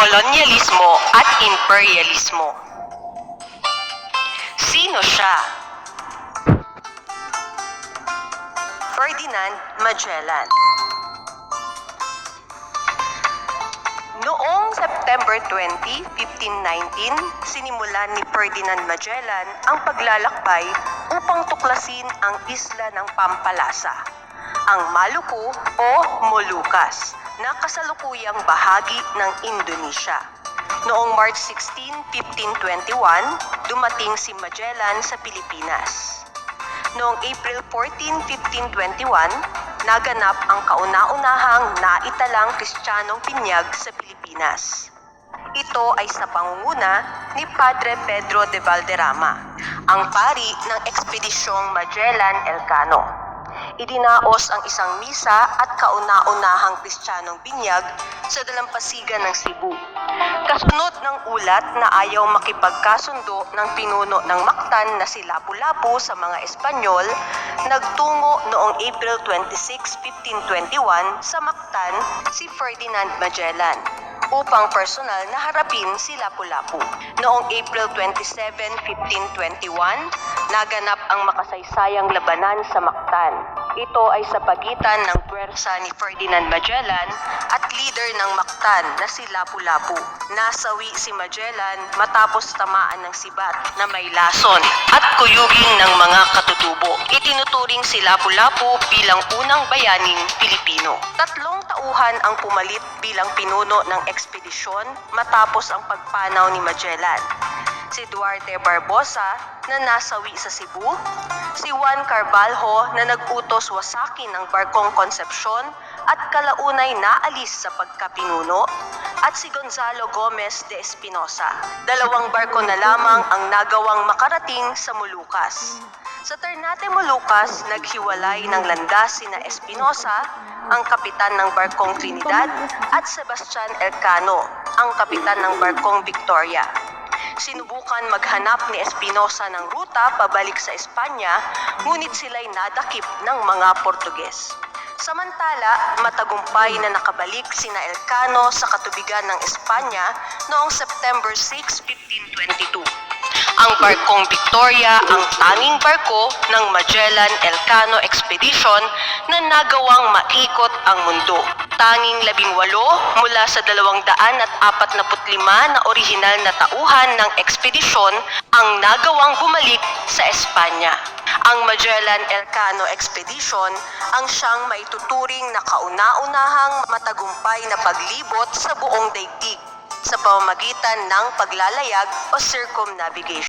kolonyalismo at imperialismo. Sino siya? Ferdinand Magellan. Noong September 20, 1519, sinimulan ni Ferdinand Magellan ang paglalakbay upang tuklasin ang isla ng Pampalasa, ang Maluku o Moluccas, na kasalukuyang bahagi ng Indonesia. Noong March 16, 1521, dumating si Magellan sa Pilipinas. Noong April 14, 1521, naganap ang kauna-unahang naitalang Kristiyanong binyag sa Pilipinas. Ito ay sa pangunguna ni Padre Pedro de Valderrama, ang pari ng ekspedisyong Magellan-Elcano. Idinaos ang isang misa at kauna-unahang Kristiyanong binyag sa dalampasigan ng Cebu. Kasunod ng ulat na ayaw makipagkasundo ng pinuno ng Mactan na si Lapu-Lapu sa mga Espanyol, nagtungo noong April 26, 1521 sa Mactan si Ferdinand Magellan upang personal na harapin si Lapu-Lapu. Noong April 27, 1521, naganap ang makasaysayang labanan sa Mactan. Ito ay sa pagitan ng puwersa ni Ferdinand Magellan at leader ng Mactan na si Lapu-Lapu. Nasawi si Magellan matapos tamaan ng sibat na may lason at kuyugin ng mga katutubo. Itinuturing si Lapu-Lapu bilang unang bayaning Pilipino. 3 tauhan ang pumalit bilang pinuno ng ekspedisyon matapos ang pagpanaw ni Magellan. Si Duarte Barbosa na nasawi sa Cebu, si Juan Carvalho na nag-utos wasakin ng barkong Concepcion at kalaunay naalis sa pagkapinuno, at si Gonzalo Gomez de Espinosa. 2 barko na lamang ang nagawang makarating sa Moluccas. Sa Ternate, Moluccas, naghiwalay ng landas sina Espinosa, ang kapitan ng barkong Trinidad, at Sebastian Elcano, ang kapitan ng barkong Victoria. Sinubukan maghanap ni Espinosa ng ruta pabalik sa Espanya, ngunit sila'y nadakip ng mga Portuges. Samantala, matagumpay na nakabalik sina Elcano sa katubigan ng Espanya noong September 6, 1522. Ang barkong Victoria ang tanging barko ng Magellan-Elcano Expedition na nagawang maikot ang mundo. Tanging 18 mula sa 245 na orihinal na tauhan ng ekspedisyon ang nagawang bumalik sa Espanya. Ang Magellan-Elcano Expedition ang siyang maituturing na kauna-unahang matagumpay na paglibot sa buong daigdig sa pamamagitan ng paglalayag o circumnavigation.